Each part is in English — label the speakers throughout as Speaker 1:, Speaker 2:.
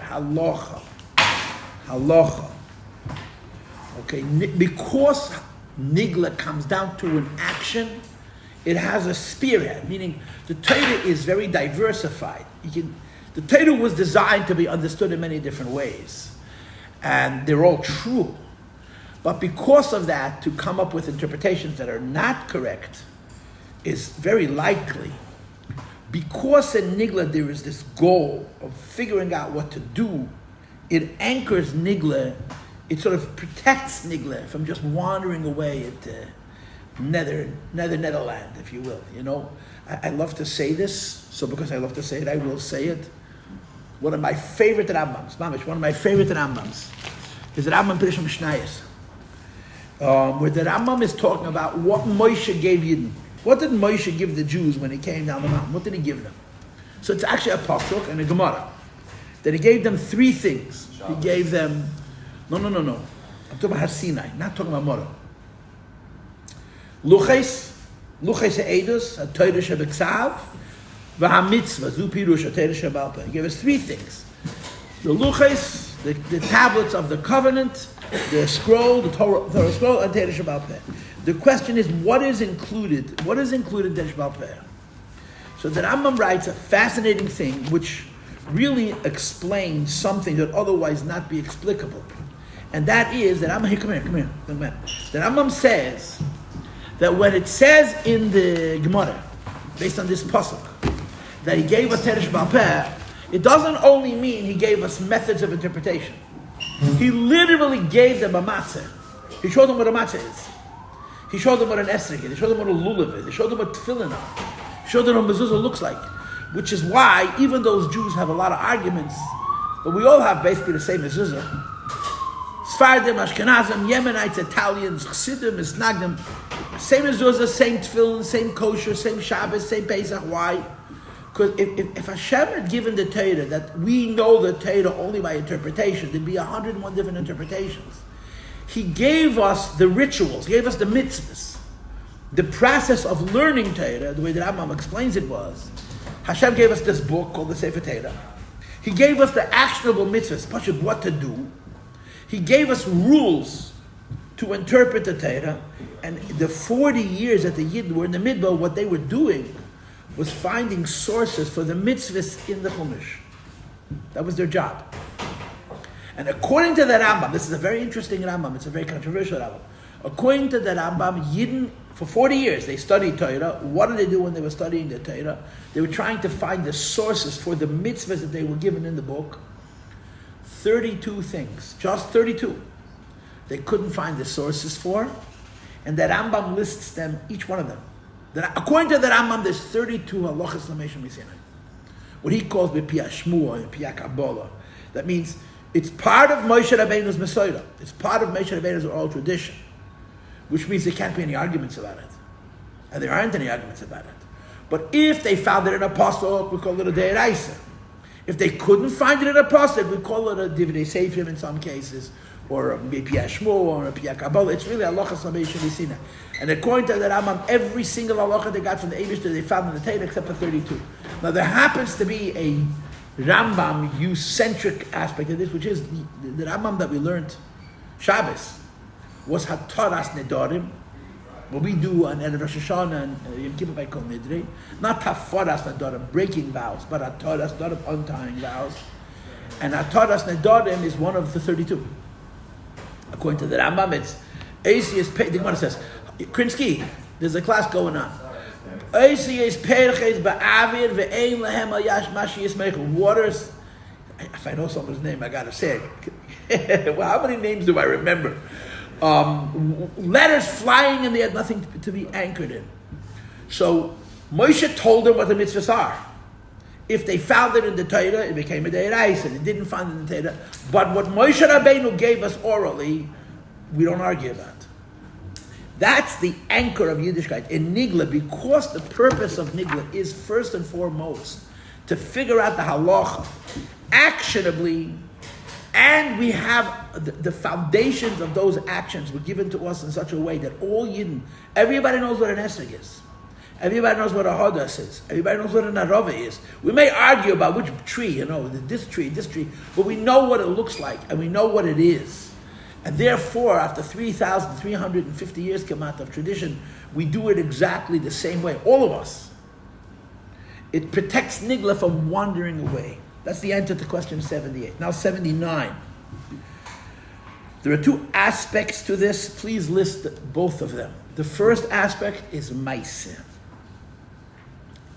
Speaker 1: halacha. Halacha. Okay, because nigla comes down to an action, it has a spearhead, meaning the Torah is very diversified. The Torah was designed to be understood in many different ways, and they're all true. But because of that, to come up with interpretations that are not correct is very likely. Because in Nigla there is this goal of figuring out what to do, it anchors Nigla, it sort of protects Nigla from just wandering away into Netherland, if you will. You know, I love to say this, so because I love to say it, I will say it. One of my favorite Rambams, Mamish, one of my favorite Rambams is the Rambam Pirush Mishnayos, where the Rambam is talking about what Moshe gave Yidden. What did Moshe give the Jews when he came down the mountain? What did he give them? So it's actually a pasuk and a Gemara that he gave them three things. He gave them, no. I'm talking about Har Sinai, not talking about Mora. Luches ha'edus, ha'Torah shebeksav, v'hamitzvah, zu pirush ha'Torah shebal peh. He gave us three things: the luches, the tablets of the covenant, the scroll, the Torah scroll, and Torah shebal peh. The question is, what is included? What is included in Torah shebal peh? So the Rambam writes a fascinating thing, which really explains something that otherwise not be explicable, and that is that Rambam. Come here. The Rambam says that when it says in the Gemara, based on this pasuk, that he gave us Torah shebal peh, it doesn't only mean he gave us methods of interpretation. He literally gave them a matzah. He showed them what a matzah is. He showed them what an esrog is. He showed them what a lulav is. He showed them what tefillin are. He showed them what mezuzah looks like. Which is why even those Jews have a lot of arguments, but we all have basically the same mezuzah. Sfardim, Ashkenazim, Yemenites, Italians, Chassidim, Misnagdim, same mezuzah, same tefillin, same kosher, same Shabbos, same Pesach. Why? Because if Hashem had given the Torah that we know the Torah only by interpretation, there'd be 101 different interpretations. He gave us the rituals, he gave us the mitzvahs. The process of learning Torah, the way that Rambam explains it was, Hashem gave us this book called the Sefer Torah. He gave us the actionable mitzvahs, what to do. He gave us rules to interpret the Torah, and the 40 years that the Yid were in the Midbar, what they were doing was finding sources for the mitzvahs in the Chumash. That was their job. And according to the Rambam, this is a very interesting Rambam, it's a very controversial Rambam. According to the Rambam, Yidden, for 40 years, they studied Torah. What did they do when they were studying the Torah? They were trying to find the sources for the mitzvahs that they were given in the book. 32 things, just 32. They couldn't find the sources for, and the Rambam lists them, each one of them. According to the Rambam, there's 32 halachas l'meishim misinai. What he calls b'piyah shmua and b'piyah kabbalah. That means it's part of Moshe Rabbeinu's Mesorah. It's part of Moshe Rabbeinu's oral tradition, which means there can't be any arguments about it, and there aren't any arguments about it. But if they found it in a pasuk, we call it a deiraisa. If they couldn't find it in a pasuk, we call it a divrei seifrim in some cases, or a b'piyah shmua, or a b'piyah kabbalah. It's really halachas l'meishim misinai. And according to the Rambam, every single halacha they got from the Eibishter they found in the Torah except for 32. Now there happens to be a Rambam use-centric aspect of this, which is the Rambam that we learned Shabbos was Hataras Nedarim. What we do on Rosh Hashanah and Yom Kippur by Kol Nidrei, not Hafaras Nedarim, breaking vows, but Hataras Nedarim, untying vows. And Hataras Nedarim is one of the 32. According to the Rambam, it's ACS. The Gemara says, Krinsky, there's a class going on. Waters. If I know someone's name, I gotta say it. Well, how many names do I remember? Letters flying and they had nothing to be anchored in. So Moshe told them what the mitzvahs are. If they found it in the Torah, it became a deiraisa. They didn't find it in the Torah. But what Moshe Rabbeinu gave us orally, we don't argue about. That's the anchor of Yiddishkeit. In Nigla, because the purpose of Nigla is first and foremost to figure out the halacha actionably, and we have the foundations of those actions were given to us in such a way that all Yidden, everybody knows what an esrog is. Everybody knows what a lyhadus is. Everybody knows what an arava is. We may argue about which tree, this tree, but we know what it looks like, and we know what it is. And therefore, after 3,350 years Kamat of tradition, we do it exactly the same way, all of us. It protects Nigla from wandering away. That's the answer to question 78. Now 79. There are two aspects to this. Please list both of them. The first aspect is Maaseh,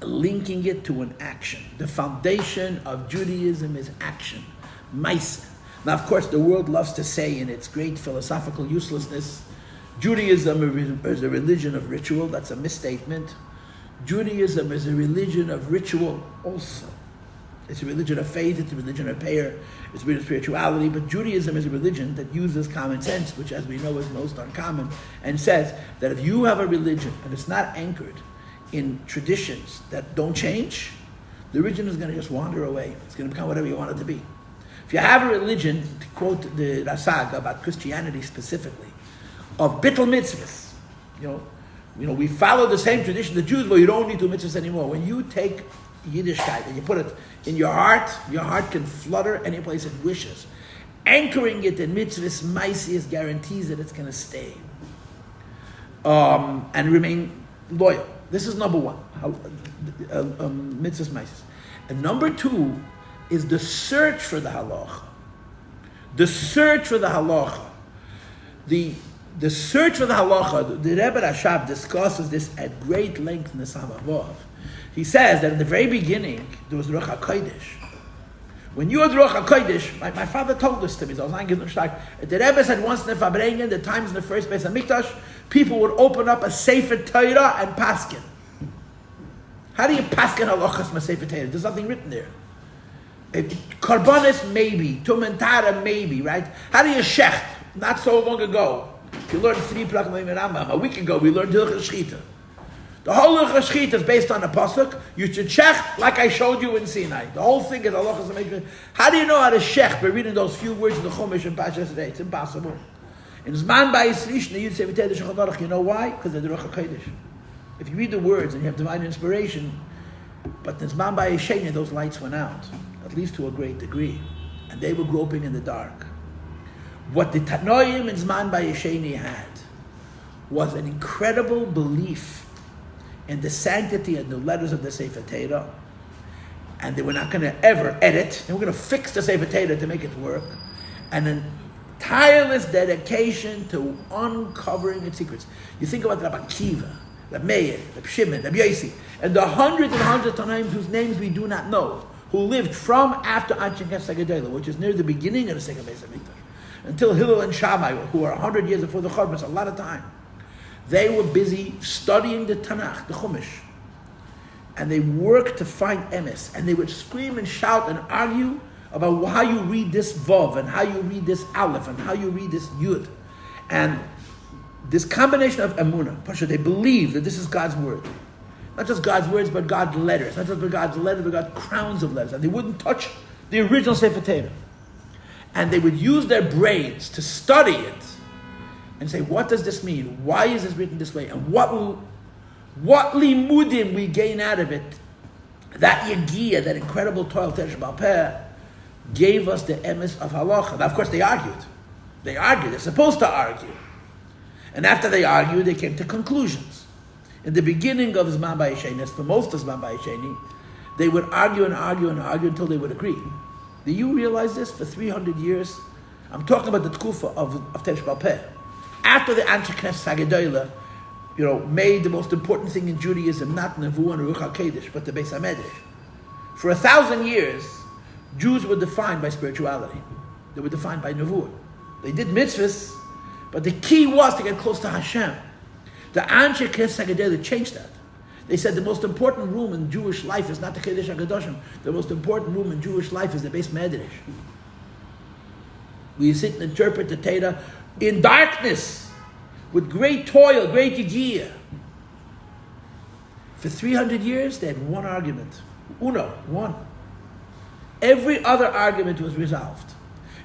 Speaker 1: linking it to an action. The foundation of Judaism is action. Maaseh. Now, of course, the world loves to say in its great philosophical uselessness, Judaism is a religion of ritual. That's a misstatement. Judaism is a religion of ritual also. It's a religion of faith, it's a religion of prayer, it's a religion of spirituality, but Judaism is a religion that uses common sense, which as we know is most uncommon, and says that if you have a religion and it's not anchored in traditions that don't change, the religion is going to just wander away. It's going to become whatever you want it to be. If you have a religion, to quote the Rasag about Christianity specifically, of bittul mitzvahs, we follow the same tradition the Jews, but you don't need to mitzvahs anymore. When you take Yiddishkeit and you put it in your heart can flutter any place it wishes. Anchoring it in mitzvahs, maaseh guarantees that it's going to stay and remain loyal. This is number one, mitzvahs, maaseh. And number two is the search for the halacha. The search for the halacha. The search for the halacha, the Rebbe Rashab discusses this at great length in the Samavov. He says that in the very beginning, there was Ruach HaKodesh. When you had Ruach HaKodesh, my father told this to me, the Rebbe said once in the Fabrengen, the times in the first Beis Hamikdash, people would open up a Sefer Torah and paskin. How do you paskin halachas ma Sefer Torah? There's nothing written there. Karbonis maybe, Tumentara maybe, right? How do you shecht? Not so long ago. If you learned 3 Prakim Rambam, a week ago we learned Hilchos Shchita. The whole Hilchos Shchita is based on a pasuk. You should shecht like I showed you in Sinai. The whole thing is halachas amazing. How do you know how to shecht by reading those few words in the Chumash and Parshas today? It's impossible. In Zman Bayis Rishna, you'd say, you know why? Because of the Ruach HaKodesh. If you read the words and you have divine inspiration, but in Zman Bayis Sheni, those lights went out, at least to a great degree, and they were groping in the dark. What the Tanoim in Zman Bayis Sheni had was an incredible belief in the sanctity of the letters of the Sefer Torah, and they were not going to ever edit. They were going to fix the Sefer Torah to make it work, and an tireless dedication to uncovering its secrets. You think about Rabbi Akiva, Rabbi Meir, Rabbi Shimon, Rabbi Yossi, and the hundreds and hundreds of Tanoim whose names we do not know, who lived from after Achei Temimim, which is near the beginning of the second Beis Rivka, until Hillel and Shammai, who are 100 years before the Churban, a lot of time. They were busy studying the Tanakh, the Chumash, and they worked to find emes, and they would scream and shout and argue about how you read this Vav, and how you read this Aleph, and how you read this Yud. And this combination of Emunah, Pasha, they believe that this is God's word. Not just God's words, but God's letters. Not just God's letters, but God's crowns of letters. And they wouldn't touch the original Sefer Torah. And they would use their brains to study it and say, what does this mean? Why is this written this way? And what limudim we gain out of it? That yagia, that incredible toil, Teresh Baal Peh, gave us the emes of halacha. Now, of course, they argued. They're supposed to argue. And after they argued, they came to conclusions. In the beginning of Zman Bayis Sheni, for most of Zman Bayis Sheni, they would argue and argue and argue until they would agree. Do you realize this? For 300 years, I'm talking about the tkufa of Teresh Baal Peh. After the Anshe Knesset Haggadah, made the most important thing in Judaism, not Nevuah and Ruach HaKodesh, but the Beis HaMedrash. For 1,000 years, Jews were defined by spirituality. They were defined by Nevuah. They did mitzvahs, but the key was to get close to Hashem. The Anshe Knesset Haggadah changed that. They said the most important room in Jewish life is not the Kodesh HaKadoshim. The most important room in Jewish life is the Beis Medrash. We sit and interpret the Torah in darkness, with great toil, great yigiyah. For 300 years, they had one argument. One. Every other argument was resolved.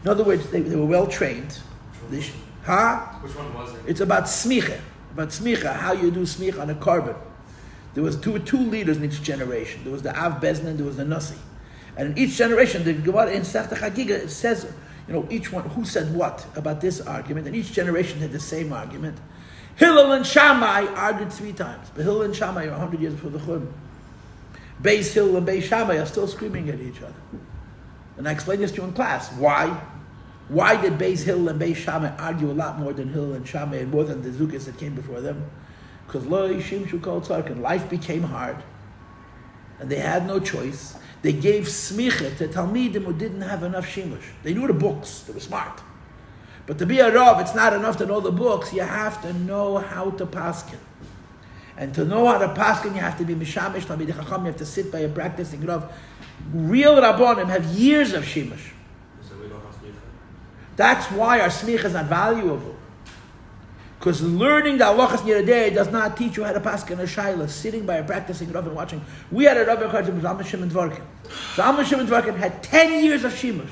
Speaker 1: In other words, they were well trained.
Speaker 2: Which one was it?
Speaker 1: It's about smicha. How you do smicha on a carbon. There was two leaders in each generation. There was the Av Bezna and there was the Nasi. And in each generation, the Gemara in Sefta Chagiga says, each one, who said what about this argument, and each generation had the same argument. Hillel and Shammai argued 3 times. But Hillel and Shammai are 100 years before the Churban. Beis Hillel and Beis Shammai are still screaming at each other. And I explained this to you in class. Why? Why did Beis Hillel and Beis Shammai argue a lot more than Hillel and Shammai and more than the Zukis that came before them? Because life became hard. And they had no choice. They gave smicha to Talmidim who didn't have enough shimush. They knew the books. They were smart. But to be a Rav, it's not enough to know the books. You have to know how to paskin. And to know how to paskin, you have to be mishamish, Talmidei Chacham. You have to sit by a practicing Rav. Real Rabbonim have years of shimush.
Speaker 2: So we don't have smicha.
Speaker 1: That's why our smicha is not valuable. Because learning the halachas niraday does not teach you how to paskin a shaila. Sitting by a practicing Rav and watching. We had a Rav called Zalman Shimon Dvorkin. Zalman Shimon Dvorkin had 10 years of shimush.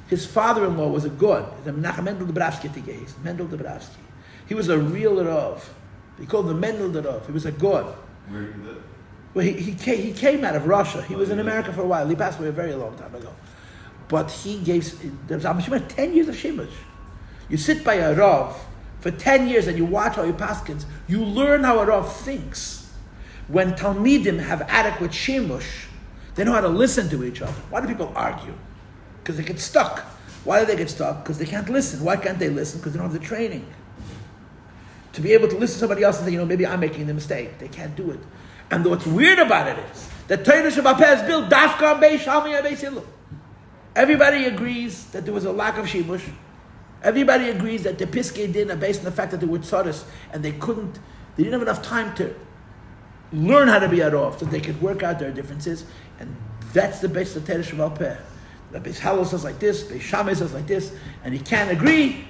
Speaker 1: His father-in-law was a god. He's a Menachem Mendel Dubravsky Tigais. Mendel Dubravsky. He was a real Rav. He called him Mendel the Rav. He was a god.
Speaker 2: Where did that?
Speaker 1: Well, he came out of Russia. He was in America for a while. He passed away a very long time ago. But he gave Zalman Shimon 10 years of shimush. You sit by a Rav for 10 years and you watch how he paskins, you learn how a Rav thinks. When Talmidim have adequate shimush, they know how to listen to each other. Why do people argue? Because they get stuck. Why do they get stuck? Because they can't listen. Why can't they listen? Because they don't have the training. To be able to listen to somebody else and say, maybe I'm making the mistake. They can't do it. And what's weird about it is that Torah Shabbat is built dafka on Beis Shammai and Beis Hillel. Everybody agrees that there was a lack of shimush. Everybody agrees that the Piskei Din are based on the fact that they were tzaddis and they didn't have enough time to learn how to be Arov, so they could work out their differences, and that's the base of Torah Shabbat. The Beis Hillel says like this, Beis Shammai says like this, and you can't agree.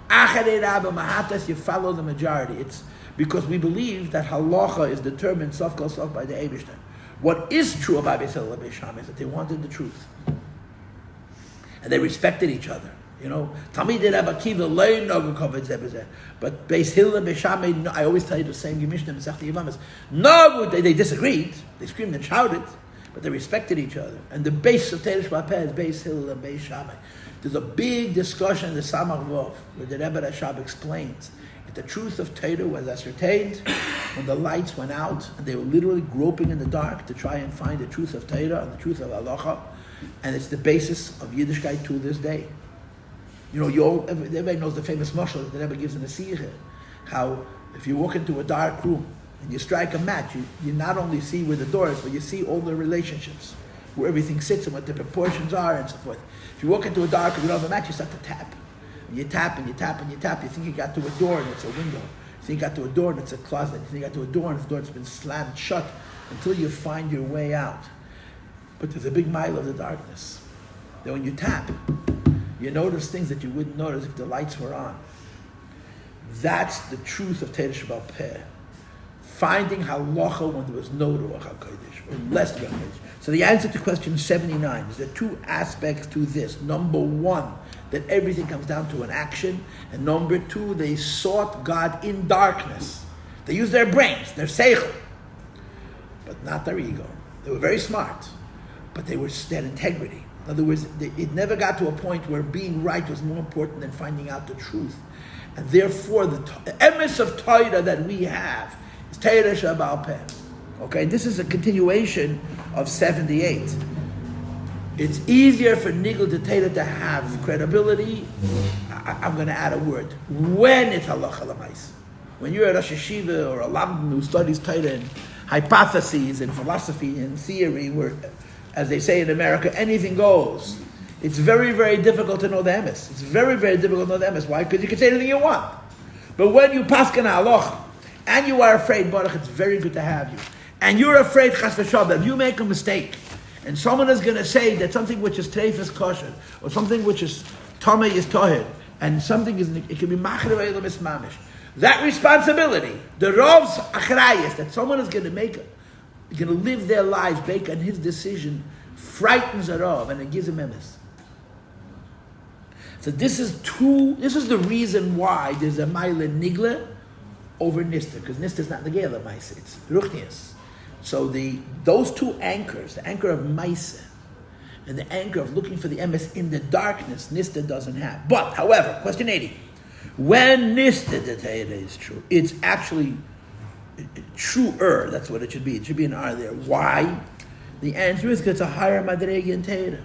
Speaker 1: Achei Temimim, you follow the majority. It's because we believe that halacha is determined sof kol sof by the Eibishter. What is true about Beis Hillel and Beis Shammai is that they wanted the truth, and they respected each other. Talmidei Rabbi Akiva learn no covered zebazeh, but Beis Hillel and Beis Shammai. I always tell you the same Gemishna Masechta Yevamos. No, they disagreed. They screamed and shouted, but they respected each other. And the base of Torah Shabbat is Beis Hillel and Beis Shammai. There's a big discussion in the Samach Vov where the Rebbe Rashab explains that the truth of Torah was ascertained when the lights went out and they were literally groping in the dark to try and find the truth of Torah and the truth of halacha, and it's the basis of Yiddishkeit to this day. Everybody knows the famous Machon that the Rebbe gives in the Sikha, how if you walk into a dark room and you strike a match, you not only see where the door is, but you see all the relationships, where everything sits and what the proportions are and so forth. If you walk into a dark room and you don't have a match, you start to tap. And you tap and you tap and you tap. You think you got to a door and it's a window. You think you got to a door and it's a closet. You think you got to a door and the door has been slammed shut until you find your way out. But there's a big mile of the darkness. Then when you tap, you notice things that you wouldn't notice if the lights were on. That's the truth of Torah Shabbat Peh. Finding halacha when there was no Ruach HaKodesh, or less Ruach HaKodesh. So the answer to question 79 is there are 2 aspects to this. Number 1, that everything comes down to an action. And number 2, they sought God in darkness. They used their brains, their seichel, but not their ego. They were very smart, but they had integrity. In other words, it never got to a point where being right was more important than finding out the truth. And therefore, the emes of Torah that we have is Torah Shabbat Peh. Okay, this is a continuation of 78. It's easier for Nigel to Torah to have credibility. I'm going to add a word. When it's halacha l'mais. When you're a Rosh Yeshiva or a Lamdan who studies Torah and hypotheses and philosophy and theory, where, as they say in America, anything goes. It's very, very difficult to know the emes. It's very, very difficult to know the emes. Why? Because you can say anything you want. But when you paskin halacha, and you are afraid, Baruch, it's very good to have you. And you're afraid, chas v'shalom, that if you make a mistake, and someone is going to say that something which is treif is kosher, or something which is tameh is tohid, and something is, it can be machar v'elam is mamish. That responsibility, the Rav's achrayis, that someone is going to live their lives based on his decision, frightens a Rav, and it gives him emes. So this is the reason why there's a Maila Nigla over Nista, because Nista is not the Gela Maisa, it's Ruchnias. So those two anchors, the anchor of Maisa and the anchor of looking for the emes in the darkness, Nista doesn't have. But, however, question 80. When Nista the Torah is true, it's actually truer. That's what it should be. It should be an R there. Why? The answer is because it's a higher madrega in Torah.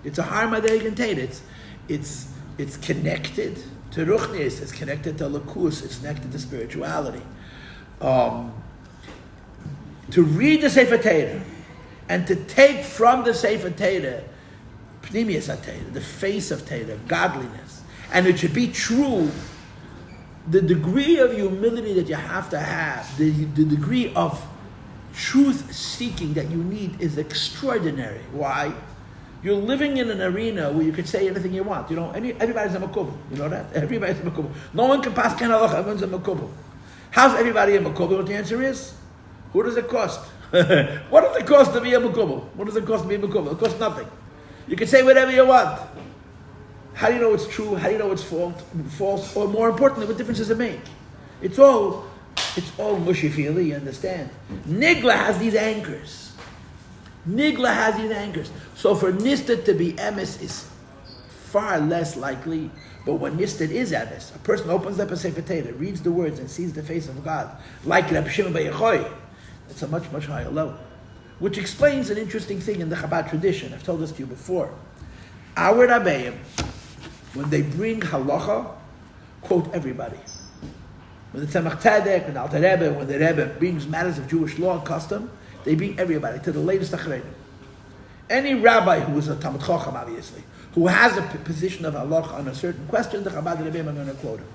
Speaker 1: It's a higher madrega in Torah. It's connected to ruchnis. It's connected to lakus. It's connected to spirituality. To read the Sefer Torah and to take from the Sefer Torah pnimius HaTorah, the face of Torah, godliness, and it should be true. The degree of humility that you have to have, the degree of truth seeking that you need is extraordinary. Why? You're living in an arena where you could say anything you want. You know, everybody's a makubal. You know that? Everybody's a makubal. No one can pass ken halacha. Everyone's a makubal. How's everybody a makubal? What the answer is? Who does it cost? What does it cost to be a makubal? What does it cost to be a makubal? It costs nothing. You can say whatever you want. How do you know it's true? How do you know it's false? Or more importantly, what difference does it make? It's all mushy feely, you understand? Nigla has these anchors. So for Nistat to be emes is far less likely, but when Nistat is emes, a person opens up a Sefer Torah, reads the words and sees the face of God, like Rabbi Shimon bar Yochai, it's a much, much higher level. Which explains an interesting thing in the Chabad tradition. I've told this to you before. Our Rabbeim, when they bring halacha, quote everybody. When the Tzemach Tzedek, when the Alter Rebbe, when the Rebbe brings matters of Jewish law and custom, they bring everybody to the latest Achreidim. Any rabbi who is a Talmud Chacham, obviously, who has a position of halacha on a certain question, the Chabad Rebbeim are going to quote him.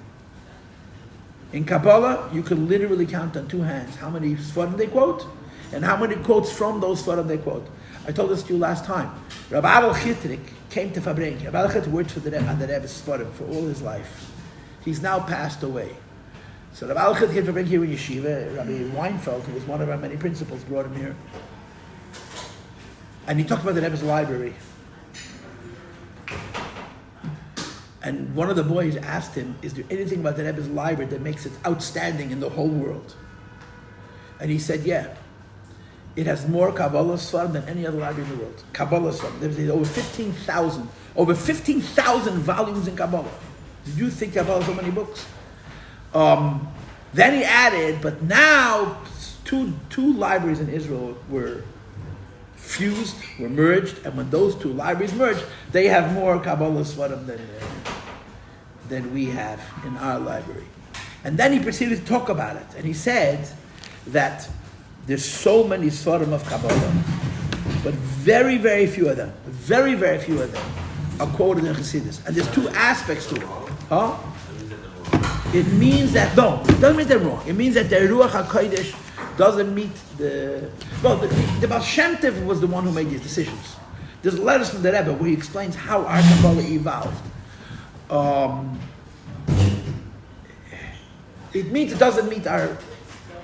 Speaker 1: In Kabbalah, you can literally count on two hands how many Sfarim they quote and how many quotes from those Sfarim they quote. I told this to you last time. Rabbi Abel Chitrik came to Fabrenki. Rabbi Abel Chitrik worked for the Rebbe's Sfarim for all his life. He's now passed away. So Rabbi Abel Chitrik came to Fabrenki here in Yeshiva. Rabbi Weinfeld, who was one of our many principals, brought him here. And he talked about the Rebbe's library. And one of the boys asked him, is there anything about the Rebbe's library that makes it outstanding in the whole world? And he said, yeah. It has more Kabbalah Sfarim than any other library in the world. Kabbalah Sfarim. There's over 15,000 volumes in Kabbalah. Did you think Kabbalah has so many books? Then he added, but now two libraries in Israel were fused, were merged, and when those two libraries merged, they have more Kabbalah Sfarim than we have in our library. And then he proceeded to talk about it, and he said that there's so many Sfarim of Kabbalah, but very, very few of them are quoted in Chassidus. And there's two aspects to it. Huh? It means that, no, it doesn't mean they're wrong. It means that the Ruach HaKodesh doesn't meet the Baal Shem Tov was the one who made these decisions. There's letters from the Rebbe where he explains how our Kabbalah evolved. It means it doesn't meet our,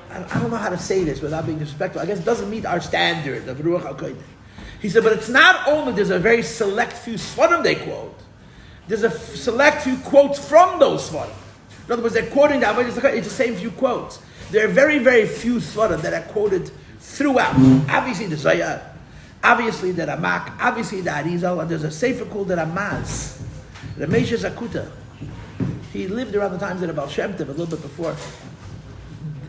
Speaker 1: I don't know how to say this without being disrespectful. I guess it doesn't meet our standard of Ruach HaKodesh. He said, but it's not only there's a very select few Sfarim they quote. There's a select few quotes from those Sfarim. In other words, they're quoting that, but it's the same few quotes. There are very, very few Sfarim that are quoted throughout. Obviously the Zayat, obviously the Ramak, obviously the Arizal, and there's a Sefer called the Ramaz, the Ramesha Zakuta. He lived around the times of the Baal Shem Tov, a little bit before.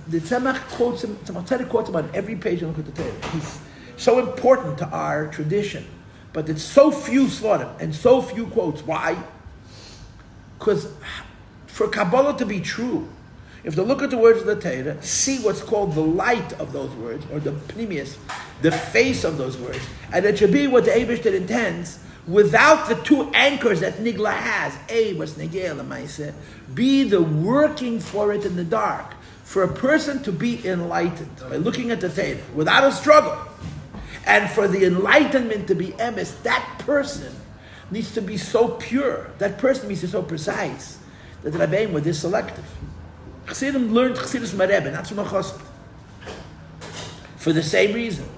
Speaker 1: The Tzemach quotes him, Tzemach quotes him on every page of the Torah. He's so important to our tradition, but it's so few Sfarim and so few quotes. Why? Because for Kabbalah to be true, if they look at the words of the Torah, see what's called the light of those words, or the pnimius, the face of those words, and it should be what the Eibishter intends, without the two anchors that Nigla has, A, what's Negea L'maaseh, B, the working for it in the dark, for a person to be enlightened by looking at the Torah without a struggle, and for the enlightenment to be emes, that person needs to be so pure, that person needs to be so precise, that the Rabbeim were this selective. Chassidim learned Chassidus from a Rebbe, not from a Chassid. For the same reason.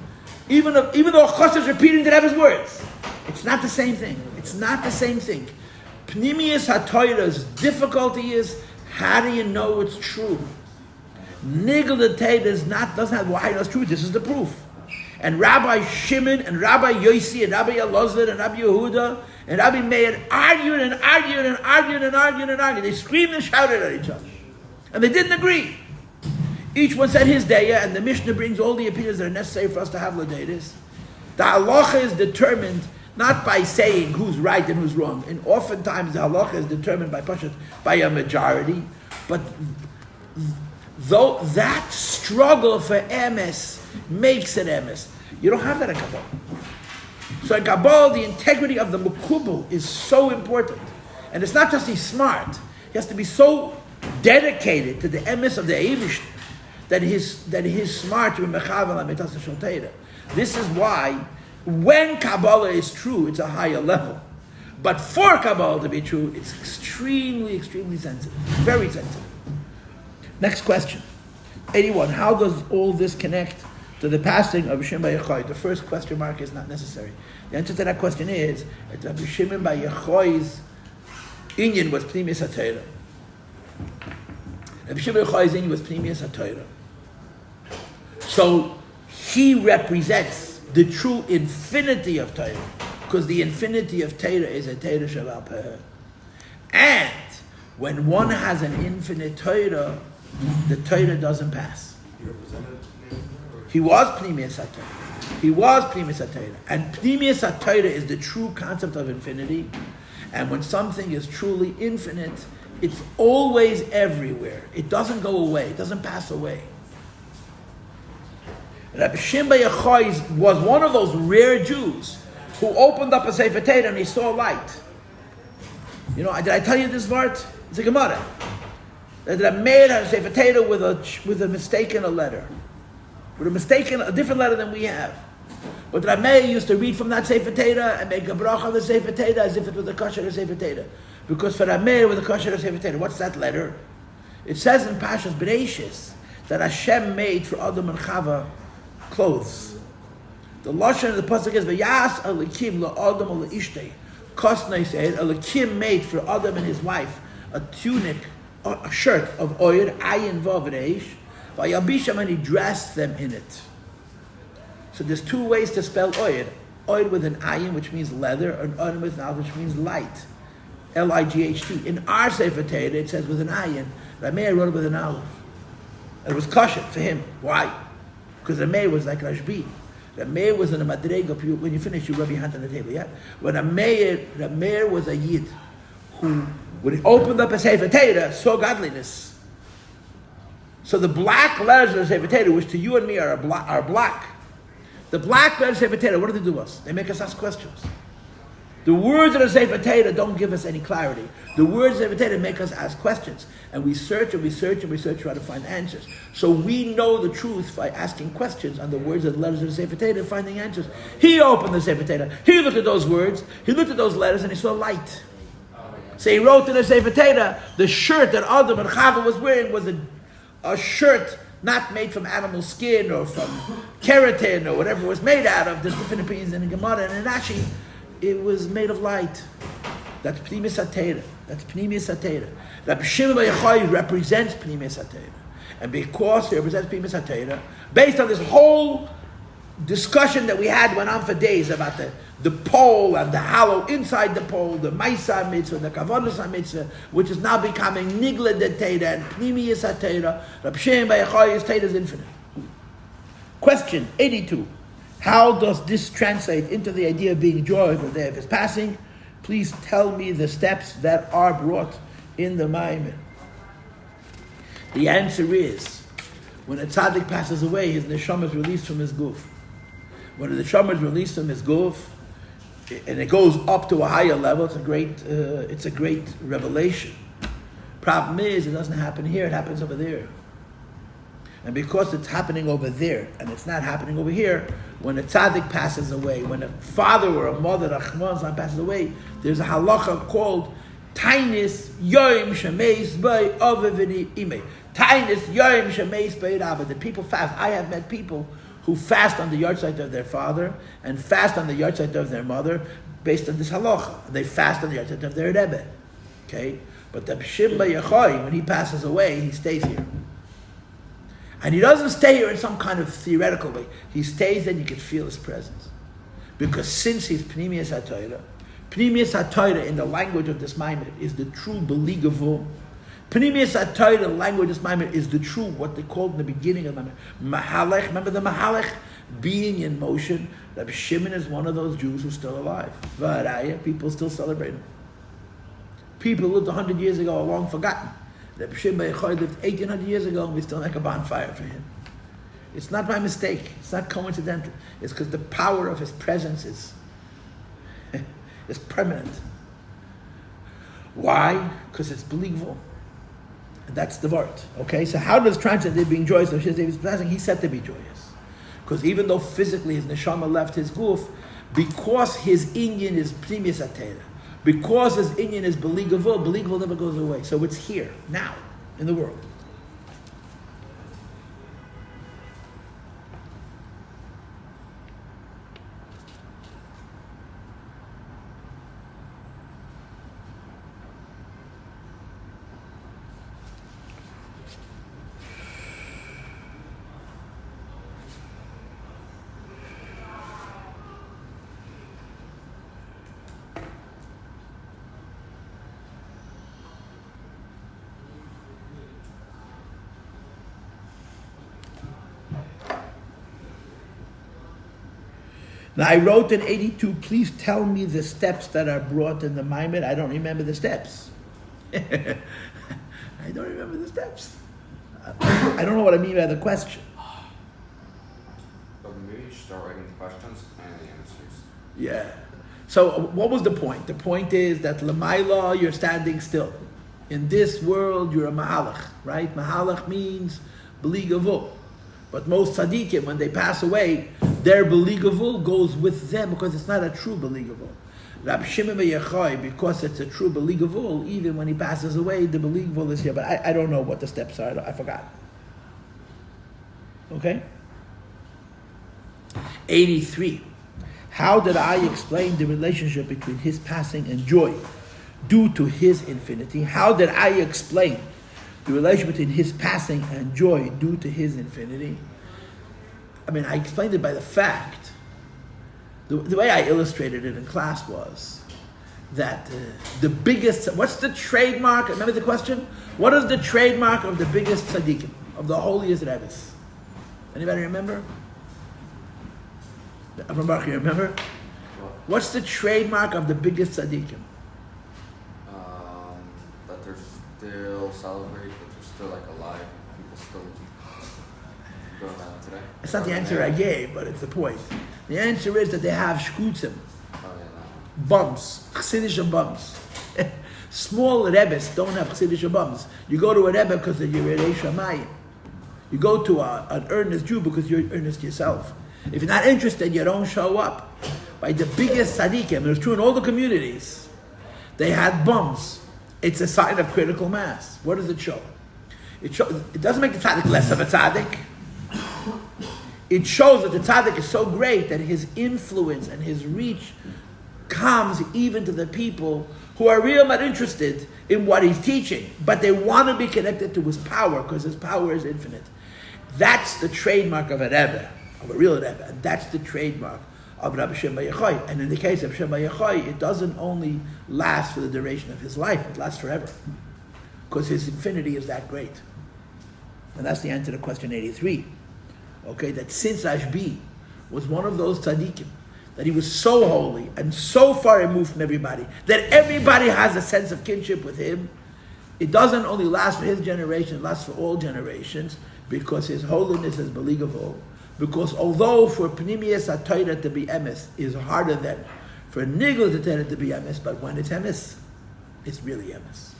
Speaker 1: Even though a Chassid is repeating the Rebbe's words, it's not the same thing. It's not the same thing. Pnimius HaTorah's difficulty is, how do you know it's true? Nigel the Tate doesn't have why that's true. This is the proof. And Rabbi Shimon and Rabbi Yossi and Rabbi Elazar and Rabbi Yehuda and Rabbi Meir argued and argued and argued and argued and argued. They screamed and shouted at each other. And they didn't agree. Each one said his daya, and the Mishnah brings all the opinions that are necessary for us to have ladayis. The halacha is determined not by saying who's right and who's wrong. And oftentimes the halacha is determined by a majority. But though that struggle for emes makes it emes. You don't have that in Kabbalah. So in Kabbalah, the integrity of the mukubal is so important. And it's not just he's smart. He has to be so dedicated to the emes of the Eivish that he's smart to be mechavel and mitzvah shel Torah. This is why when Kabbalah is true, it's a higher level. But for Kabbalah to be true, it's extremely, extremely sensitive. Very sensitive. Next question. 81. How does all this connect to the passing of Shimon bar Yochai? The first question mark is not necessary. The answer to that question is that Rabbi Shimon bar Yochai's inyan was Pnimius HaTorah. Rabbi Shimon bar Yochai's inyan was Pnimius HaTorah. So he represents the true infinity of Torah, because the infinity of Torah is a Torah Shabbat Peh. And when one has an infinite Torah, the Torah doesn't pass. He was Pnimius HaTorah. He was Pnimius HaTorah. And Pnimius HaTorah is the true concept of infinity. And when something is truly infinite, it's always everywhere. It doesn't go away. It doesn't pass away. Rabbi Shimon bar Yochai was one of those rare Jews who opened up a Sefer Torah and he saw light. You know, did I tell you this part? It's a Gemara. That Rabbi Meir had a Sefer Torah with a mistake in a letter. With a different letter than we have. But Rabbi Meir used to read from that Sefer Torah and make a bracha on the Sefer Torah as if it was a kosher Sefer Torah. Because for Rabbi Meir, with a kosher Sefer Torah, what's that letter? It says in Pashas Bereishis that Hashem made for Adam and Chava clothes. The lashon of the pasuk is Vayas Elikim LaAdam LaIshtei. Kosnei said Elikim made for Adam and his wife a tunic, a shirt of oil, ayin vav reish. Vayabisham, and he dressed them in it. So there's two ways to spell oil. Oil with an ayin, which means leather, and oil with an aleph, which means light. Light. In our Sefer Torah, it says with an ayin. Rameh wrote it with an aleph. And it was kosher for him. Why? Because Rameh was like Rashbi. Rameh was in a madrega. When you finish, you rub your hand on the table, yeah? When Rameh was a yid who, when he opened up a Sefer Torah, saw godliness. So the black letters of the Sefer Torah, which to you and me are black. The black letters of the Sefer Torah, what do they do to us? They make us ask questions. The words of the Sefer Torah don't give us any clarity. The words of the Sefer Torah make us ask questions. And we search and we search and we search, try to find answers. So we know the truth by asking questions on the words of the letters of the Sefer Torah and finding answers. He opened the Sefer Torah. He looked at those words. He looked at those letters and he saw light. So he wrote in the Sefer Torah, the shirt that Adam and Chava was wearing was a shirt not made from animal skin or from keratin or whatever it was made out of. There's different opinions in the Gemara and in Rashi. It was made of light. That's Pnimius HaTorah. That's Pnimius HaTorah. Rabbi Shimon bar Yochai represents Pnimius HaTorah. And because he represents Pnimius HaTorah, based on this whole discussion that we went on for days about the pole and the hollow inside the pole, the Maisa Mitzvah, the Kavanas Mitzvah, which is now becoming Nigla de Torah and Pnimius HaTorah, Rabbi Shimon bar Yochai's Torah is infinite. Question 82. How does this translate into the idea of being joyous on the day of his passing? Please tell me the steps that are brought in the Maimon. The answer is, when a tzaddik passes away, his neshama is released from his guf. When the neshama is released from his guf, and it goes up to a higher level, it's a great revelation. Problem is, it doesn't happen here; it happens over there. And because it's happening over there and it's not happening over here, when a tzaddik passes away, when a father or a mother, Rahman Zlan, passes away, there's a halacha called Tainis Yoim Shemeis Bei Avivini Ime. Tainis Yoim Shemeis Bei Rabba. The people fast. I have met people who fast on the yahrzeit of their father and fast on the yahrzeit of their mother based on this halacha. They fast on the yahrzeit of their rebbe. Okay? But the Shimon bar Yochai, when he passes away, he stays here. And he doesn't stay here in some kind of theoretical way. He stays and you can feel his presence. Because since he's Pnimius HaTorah in the language of this Maimed is the true believable. Pnimius HaTorah, the language of this Maimed is the true, what they called in the beginning of the Maimed. Mahalech, remember the Mahalech? Being in motion. Rabbi Shimon is one of those Jews who's still alive. V'araya, people still celebrate him. People who lived 100 years ago are long forgotten. Rabbi Shimon Bar Yochai lived 1800 years ago and we still make a bonfire for him. It's not by mistake. It's not coincidental. It's because the power of his presence is permanent. Why? Because it's believable. And that's the word. Okay? So how does translate being joyous? He said to be joyous. Because even though physically his neshama left his guf, because his inyan is Pnimius HaTorah, because his inyan is believable never goes away. So it's here, now, in the world. Now I wrote in 82, please tell me the steps that are brought in the Maimed. I don't remember the steps. I don't remember the steps. I don't know what I mean by the question.
Speaker 3: But maybe you should start writing the questions and the answers.
Speaker 1: Yeah. So what was the point? The point is that Lamaila, you're standing still. In this world, you're a Mahalach, right? Mahalach means Beligavul. But most tzaddikim, when they pass away, their beligavul goes with them because it's not a true beligavul. Rabbi Shimon Bar Yochai, because it's a true beligavul, even when he passes away, the beligavul is here. But I don't know what the steps are. I forgot. Okay? 83. How did I explain the relationship between his passing and joy due to his infinity? How did I explain the relation between his passing and joy due to his infinity? I mean, I explained it by the fact, the way I illustrated it in class was that the biggest, what's the trademark, remember the question? What is the trademark of the biggest tzaddikim, of the holiest rebbes? Anybody remember? You remember? What's the trademark of the biggest tzaddikim?
Speaker 3: That they're still celebrating, that they're still like alive, people still going around today.
Speaker 1: It's not the answer I gave, but it's the point. The answer is that they have shkutzim, bums, chassidish bums. Small rebbes don't have chassidish bums. You go to a rebbe because you're Yerei Shamayim. You go to an earnest Jew because you're earnest yourself. If you're not interested, you don't show up. By the biggest tzaddikim, it was true in all the communities, they had bums. It's a sign of critical mass. What does it show? It doesn't make the tzaddik less of a tzaddik. It shows that the tzaddik is so great that his influence and his reach comes even to the people who are real not interested in what he's teaching, but they want to be connected to his power because his power is infinite. That's the trademark of a rebbe, of a real rebbe, and that's the trademark of Rabbi Shimon Bar Yochai. And in the case of Shimon Bar Yochai, it doesn't only last for the duration of his life, it lasts forever. Because his infinity is that great. And that's the answer to question 83. Okay, that since Ashbi was one of those tzaddikim, that he was so holy and so far removed from everybody, that everybody has a sense of kinship with him, it doesn't only last for his generation, it lasts for all generations, because his holiness is believable. Because although for Pnimius HaTorah to be emes is harder than for Nigla HaTorah to be emes, but when it's emes, it's really emes.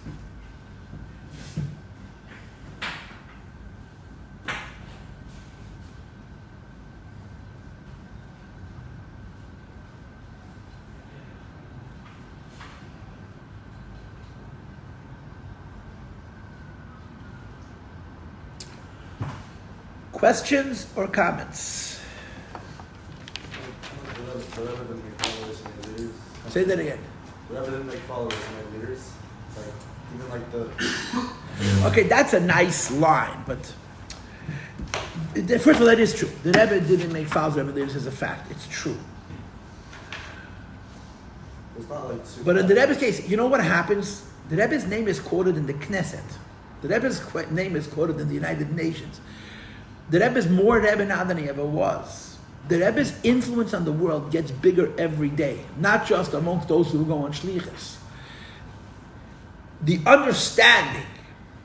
Speaker 1: Questions or comments? Say that again.
Speaker 2: Whatever didn't make followers and make leaders. Like, even like the...
Speaker 1: Okay, that's a nice line, but First of all, that is true. The Rebbe didn't make files Rebbe lyhadus as a fact. It's true.
Speaker 2: It's not like super.
Speaker 1: But in the Rebbe's case, you know what happens? The Rebbe's name is quoted in the Knesset. The Rebbe's name is quoted in the United Nations. The Rebbe is more Rebbe now than he ever was. The Rebbe's influence on the world gets bigger every day, not just amongst those who go on shlichus. The understanding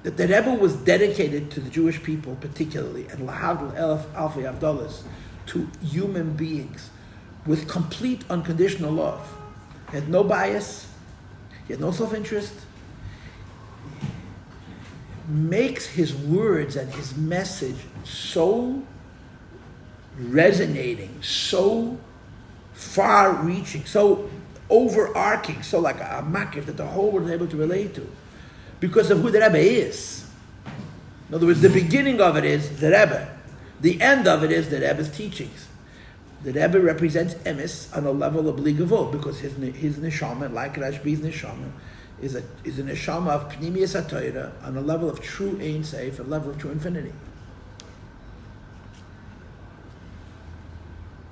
Speaker 1: that the Rebbe was dedicated to the Jewish people particularly, and lahadus alfei avdalas, to human beings with complete unconditional love. He had no bias, he had no self-interest, makes his words and his message so resonating, so far-reaching, so overarching, so like a makif that the whole world is able to relate to, because of who the Rebbe is. In other words, the beginning of it is the Rebbe. The end of it is the Rebbe's teachings. The Rebbe represents emes on a level of bligavot, because his neshama, like Rashbi's neshama, is a neshama of pnimiyas haTorah on a level of true Ein Sof, a level of true infinity.